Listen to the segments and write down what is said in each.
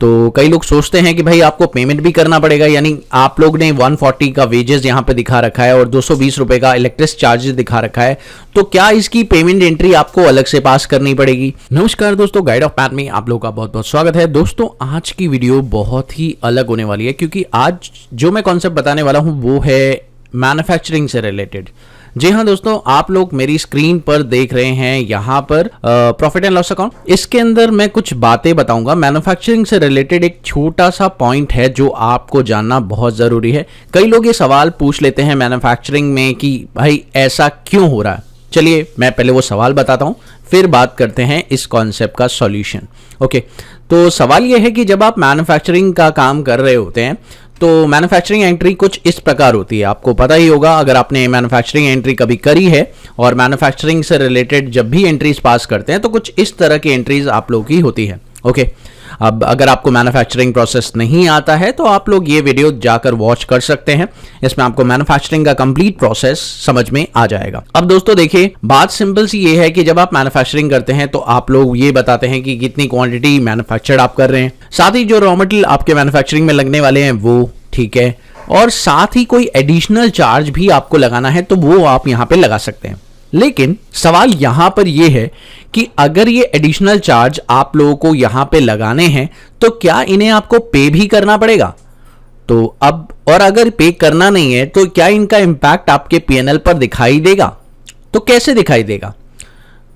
तो कई लोग सोचते हैं कि भाई आपको पेमेंट भी करना पड़ेगा, यानी आप लोग ने 140 का वेजेस यहाँ पे दिखा रखा है और 220 रुपए का इलेक्ट्रिसिटी चार्जेस दिखा रखा है, तो क्या इसकी पेमेंट एंट्री आपको अलग से पास करनी पड़ेगी? नमस्कार दोस्तों, गाइड ऑफ मैथ में आप लोगों का बहुत बहुत स्वागत है। दोस्तों आज की वीडियो बहुत ही अलग होने वाली है, क्योंकि आज जो मैं कॉन्सेप्ट बताने वाला हूँ वो है मैन्युफैक्चरिंग से रिलेटेड। जी हाँ दोस्तों, आप लोग मेरी स्क्रीन पर देख रहे हैं यहाँ पर प्रॉफिट एंड लॉस अकाउंट। इसके अंदर मैं कुछ बातें बताऊंगा मैन्युफैक्चरिंग से रिलेटेड। एक छोटा सा पॉइंट है जो आपको जानना बहुत जरूरी है। कई लोग ये सवाल पूछ लेते हैं मैन्युफैक्चरिंग में कि भाई ऐसा क्यों हो रहा है। चलिए मैं पहले वो सवाल बताता हूँ, फिर बात करते हैं इस कॉन्सेप्ट का सॉल्यूशन। ओके, तो सवाल ये है कि जब आप मैन्युफैक्चरिंग का काम कर रहे होते हैं तो मैन्युफैक्चरिंग एंट्री कुछ इस प्रकार होती है। आपको पता ही होगा अगर आपने मैन्युफैक्चरिंग एंट्री कभी करी है, और मैन्युफैक्चरिंग से रिलेटेड जब भी एंट्रीज पास करते हैं तो कुछ इस तरह की एंट्रीज आप लोगों की होती है। ओके, अब अगर आपको मैन्युफैक्चरिंग प्रोसेस नहीं आता है तो आप लोग ये वीडियो जाकर वॉच कर सकते हैं, इसमें आपको मैन्युफैक्चरिंग का कंप्लीट प्रोसेस समझ में आ जाएगा। अब दोस्तों देखिए, बात सिंपल सी ये है कि जब आप मैन्युफैक्चरिंग करते हैं तो आप लोग ये बताते हैं कि कितनी क्वांटिटी मैन्युफैक्चर्ड आप कर रहे हैं, साथ ही जो रॉ मटेरियल आपके मैन्युफैक्चरिंग में लगने वाले हैं वो ठीक है, और साथ ही कोई एडिशनल चार्ज भी आपको लगाना है तो वो आप यहां पे लगा सकते हैं। लेकिन सवाल यहां पर यह है कि अगर ये एडिशनल चार्ज आप लोगों को यहां पे लगाने हैं तो क्या इन्हें आपको पे भी करना पड़ेगा? तो अब और अगर पे करना नहीं है तो क्या इनका इंपैक्ट आपके पीएनएल पर दिखाई देगा? तो कैसे दिखाई देगा?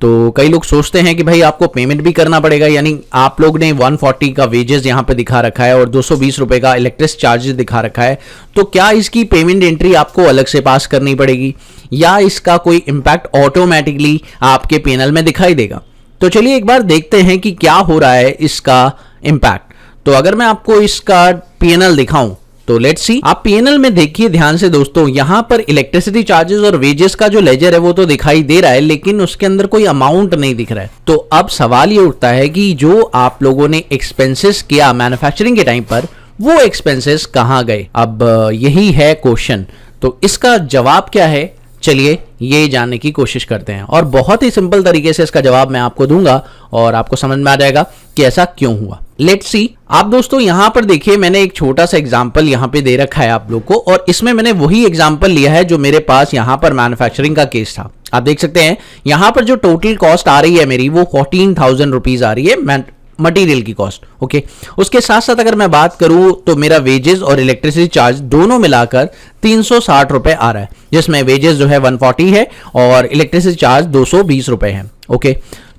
तो कई लोग सोचते हैं कि भाई आपको पेमेंट भी करना पड़ेगा, यानी आप लोग ने 140 का वेजेस यहां पे दिखा रखा है और 220 रुपए का इलेक्ट्रिसिटी चार्जेस दिखा रखा है, तो क्या इसकी पेमेंट एंट्री आपको अलग से पास करनी पड़ेगी या इसका कोई इंपैक्ट ऑटोमेटिकली आपके पीएनएल में दिखाई देगा? तो चलिए एक बार देखते हैं कि क्या हो रहा है इसका इंपैक्ट। तो अगर मैं आपको इसका पीएनएल दिखाऊं तो लेट्स सी, आप पीएनएल में देखिए ध्यान से दोस्तों, यहां पर इलेक्ट्रिसिटी चार्जेस और वेजेस का जो लेजर है वो तो दिखाई दे रहा है, लेकिन उसके अंदर कोई अमाउंट नहीं दिख रहा है। तो अब सवाल ये उठता है कि जो आप लोगों ने एक्सपेंसेस किया मैन्युफैक्चरिंग के टाइम पर, वो एक्सपेंसेस कहां गए? अब यही है क्वेश्चन। तो इसका जवाब क्या है, चलिए ये जानने की कोशिश करते हैं, और बहुत ही सिंपल तरीके से इसका जवाब मैं आपको दूंगा और आपको समझ में आ जाएगा कि ऐसा क्यों हुआ। लेट्स सी, आप दोस्तों यहां पर देखिए, मैंने एक छोटा सा एग्जांपल यहां पे दे रखा है आप लोग को, और इसमें मैंने वही एग्जांपल लिया है जो मेरे पास यहां पर मैन्युफैक्चरिंग का केस था। आप देख सकते हैं यहां पर जो टोटल कॉस्ट आ रही है मेरी वो 14,000 रुपीज आ रही है मटेरियल की कॉस्ट। ओके, उसके साथ साथ अगर मैं बात करूं तो मेरा वेजेस और इलेक्ट्रिसिटी चार्ज दोनों मिलाकर 360 रुपए आ रहा है, जिसमें वेजेस जो है 140 है और इलेक्ट्रिसिटी चार्ज 220 रुपए है। ओके,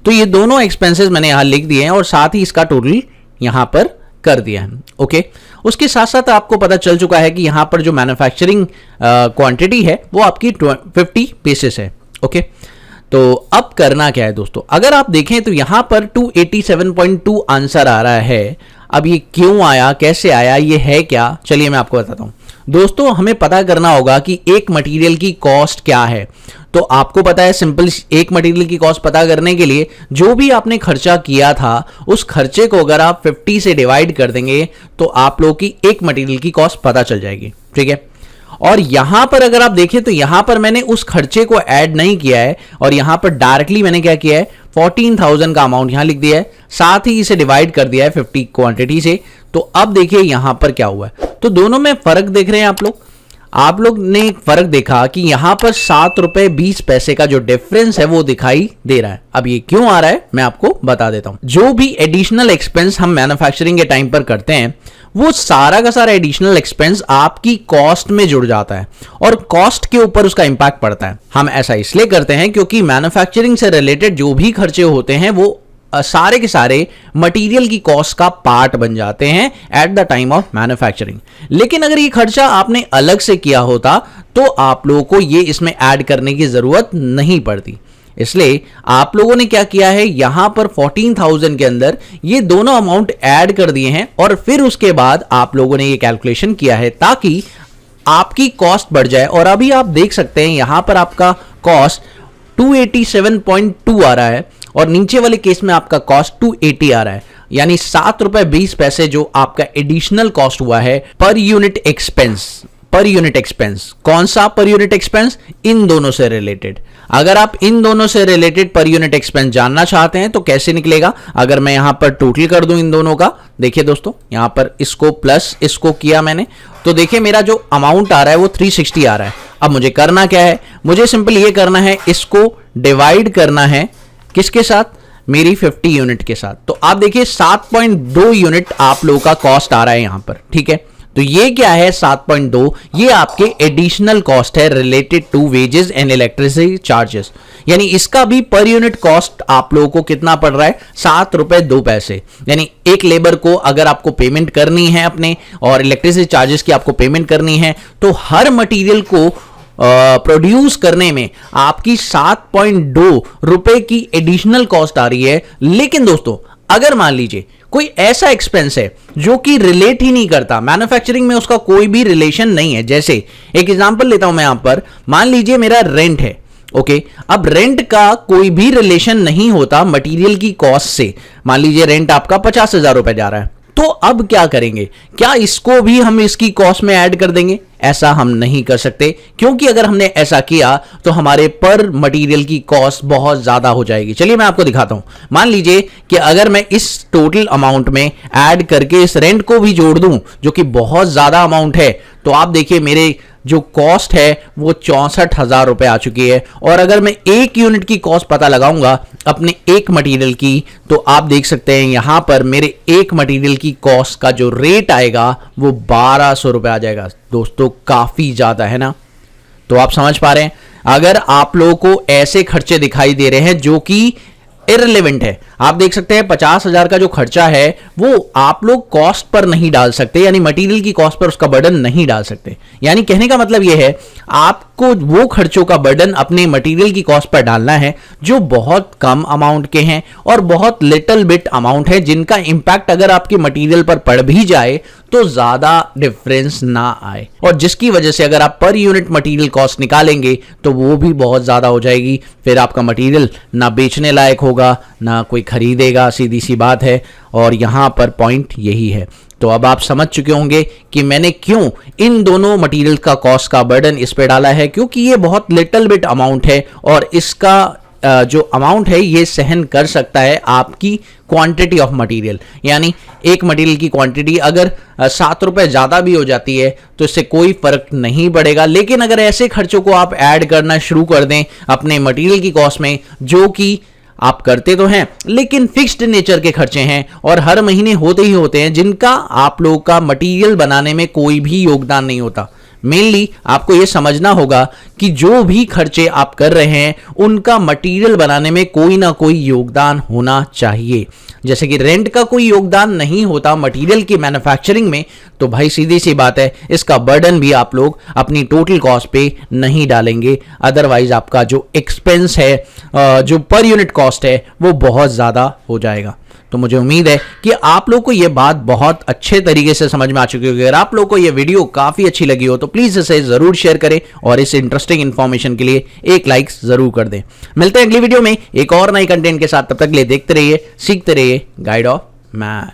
तो ये दोनों एक्सपेंसेस मैंने यहां लिख दिए हैं और साथ ही इसका टोटल यहां पर कर दिया है। ओके, उसके साथ साथ आपको पता चल चुका है कि यहां पर जो मैन्युफैक्चरिंग क्वांटिटी है वो आपकी 50 पीसेस है। ओके, तो अब करना क्या है दोस्तों, अगर आप देखें तो यहां पर 287.2 आंसर आ रहा है। अब ये क्यों आया, कैसे आया, ये है क्या, चलिए मैं आपको बताता हूं। दोस्तों हमें पता करना होगा कि एक मटेरियल की कॉस्ट क्या है। तो आपको पता है सिंपल, एक मटेरियल की कॉस्ट पता करने के लिए जो भी आपने खर्चा किया था उस खर्चे को अगर आप 50 से डिवाइड कर देंगे तो आप लोगों की एक मटेरियल की कॉस्ट पता चल जाएगी। ठीक है, और यहां पर अगर आप देखें तो यहां पर मैंने उस खर्चे को ऐड नहीं किया है, और यहां पर डायरेक्टली मैंने क्या किया है, 14,000 का अमाउंट यहां लिख दिया है, साथ ही इसे डिवाइड कर दिया है 50 क्वांटिटी से। तो अब देखिए यहां पर क्या हुआ है, तो दोनों में फर्क देख रहे हैं आप लोग ने एक फर्क देखा कि यहां पर 7 रुपए 20 पैसे का जो डिफरेंस है वो दिखाई दे रहा है। अब ये क्यों आ रहा है मैं आपको बता देता हूं। जो भी एडिशनल एक्सपेंस हम मैन्युफैक्चरिंग के टाइम पर करते हैं वो सारा का सारा एडिशनल एक्सपेंस आपकी कॉस्ट में जुड़ जाता है और कॉस्ट के ऊपर उसका इंपैक्ट पड़ता है। हम ऐसा इसलिए करते हैं क्योंकि मैन्युफैक्चरिंग से रिलेटेड जो भी खर्चे होते हैं वो सारे के सारे मटेरियल की कॉस्ट का पार्ट बन जाते हैं at the time of manufacturing. लेकिन अगर ये खर्चा आपने अलग से किया होता तो आप लोगों को ये इसमें ऐड करने की जरूरत नहीं पड़ती। इसलिए आप लोगों ने क्या किया है, यहां पर 14,000 के अंदर ये दोनों अमाउंट ऐड कर दिए हैं और फिर उसके बाद आप लोगों ने ये कैलकुलेशन किया है ताकि आपकी कॉस्ट बढ़ जाए। और अभी आप देख सकते हैं यहां पर आपका कॉस्ट 287.2 आ रहा है और नीचे वाले केस में आपका कॉस्ट 280 आ रहा है, यानी 7 रुपए 20 पैसे जो आपका एडिशनल कॉस्ट हुआ है per unit expense. Per unit expense. कौन सा पर यूनिट एक्सपेंस? इन दोनों से रिलेटेड। अगर आप इन दोनों से रिलेटेड पर यूनिट एक्सपेंस जानना चाहते हैं तो कैसे निकलेगा? अगर मैं यहां पर टोटल कर दूं इन दोनों का, देखिए दोस्तों यहां पर इसको प्लस इसको किया मैंने, तो देखिए मेरा जो अमाउंट आ रहा है वो 360 आ रहा है। अब मुझे करना क्या है? मुझे सिंपल ये करना है, इसको डिवाइड करना है किसके साथ? मेरी 50 यूनिट के साथ। तो आप देखिए 7.2 यूनिट आप लोगों का कॉस्ट आ रहा है यहां पर, ठीक है। तो ये क्या है 7.2? ये आपके एडिशनल कॉस्ट है related to wages and electricity charges, यानी इसका भी पर यूनिट कॉस्ट आप लोगों को कितना पड़ रहा है? 7 रुपए 2 पैसे। यानी एक लेबर को अगर आपको पेमेंट करनी है अपने, और इलेक्ट्रिसिटी चार्जेस की आपको पेमेंट करनी है, तो हर मटेरियल को प्रोड्यूस करने में आपकी 7.2 रुपए की एडिशनल कॉस्ट आ रही है। लेकिन दोस्तों अगर मान लीजिए कोई ऐसा एक्सपेंस है जो कि रिलेट ही नहीं करता, मैन्युफैक्चरिंग में उसका कोई भी रिलेशन नहीं है, जैसे एक एग्जांपल लेता हूं मैं यहां पर, मान लीजिए मेरा रेंट है, ओके। अब रेंट का कोई भी रिलेशन नहीं होता मटेरियल की कॉस्ट से। मान लीजिए रेंट आपका 50,000 रुपए जा रहा है, तो अब क्या करेंगे? क्या इसको भी हम इसकी कॉस्ट में ऐड कर देंगे? ऐसा हम नहीं कर सकते, क्योंकि अगर हमने ऐसा किया तो हमारे पर मटेरियल की कॉस्ट बहुत ज्यादा हो जाएगी। चलिए मैं आपको दिखाता हूं। मान लीजिए कि अगर मैं इस टोटल अमाउंट में ऐड करके इस रेंट को भी जोड़ दूं, जो कि बहुत ज्यादा अमाउंट है, तो आप देखिए मेरे जो कॉस्ट है वो 64,000 रुपए आ चुकी है। और अगर मैं एक यूनिट की कॉस्ट पता लगाऊंगा अपने एक मटेरियल की, तो आप देख सकते हैं यहां पर मेरे एक मटेरियल की कॉस्ट का जो रेट आएगा वो 1200 रुपए आ जाएगा। दोस्तों काफी ज्यादा है ना? तो आप समझ पा रहे हैं, अगर आप लोगों को ऐसे खर्चे दिखाई दे रहे हैं जो कि इररिलेवेंट है, आप देख सकते हैं 50,000 का जो खर्चा है वो आप लोग कॉस्ट पर नहीं डाल सकते, यानी मटेरियल की कॉस्ट पर उसका बर्डन नहीं डाल सकते। यानी कहने का मतलब यह है आपको वो खर्चों का बर्डन अपने मटेरियल की कॉस्ट पर डालना है जो बहुत कम अमाउंट के हैं और बहुत लिटिल बिट अमाउंट है, जिनका इंपैक्ट अगर आपके मटेरियल पर पड़ भी जाए तो ज्यादा डिफरेंस ना आए, और जिसकी वजह से अगर आप पर यूनिट मटेरियल कॉस्ट निकालेंगे तो वो भी बहुत ज्यादा हो जाएगी। फिर आपका मटेरियल ना बेचने लायक होगा, ना कोई खरीदेगा, सीधी सी बात है। और यहां पर पॉइंट यही है। तो अब आप समझ चुके होंगे कि मैंने क्यों इन दोनों मटेरियल का कॉस्ट का बर्डन इस पे डाला है, क्योंकि ये बहुत लिटिल बिट अमाउंट है और इसका जो अमाउंट है ये सहन कर सकता है आपकी क्वांटिटी ऑफ मटेरियल। यानी एक मटेरियल की क्वांटिटी अगर 7 रुपए ज्यादा भी हो जाती है तो इससे कोई फर्क नहीं पड़ेगा। लेकिन अगर ऐसे खर्चों को आप ऐड करना शुरू कर दें अपने मटेरियल की कॉस्ट में, जो कि आप करते तो हैं लेकिन फिक्स्ड नेचर के खर्चे हैं और हर महीने होते ही होते हैं, जिनका आप लोगों का मटेरियल बनाने में कोई भी योगदान नहीं होता। मेनली आपको यह समझना होगा कि जो भी खर्चे आप कर रहे हैं उनका मटेरियल बनाने में कोई ना कोई योगदान होना चाहिए। जैसे कि रेंट का कोई योगदान नहीं होता मटेरियल की मैन्युफैक्चरिंग में, तो भाई सीधी सी बात है इसका बर्डन भी आप लोग अपनी टोटल कॉस्ट पे नहीं डालेंगे। अदरवाइज आपका जो एक्सपेंस है, जो पर यूनिट कॉस्ट है, वो बहुत ज्यादा हो जाएगा। तो मुझे उम्मीद है कि आप लोग को यह बात बहुत अच्छे तरीके से समझ में आ चुकी होगी। अगर आप लोग को यह वीडियो काफी अच्छी लगी हो तो प्लीज इसे जरूर शेयर करें और इस इंटरेस्टिंग इंफॉर्मेशन के लिए एक लाइक जरूर कर दें। मिलते हैं अगली वीडियो में एक और नई कंटेंट के साथ, तब तक के लिए देखते रहिए, सीखते रहिए गाइड ऑफ मैथ।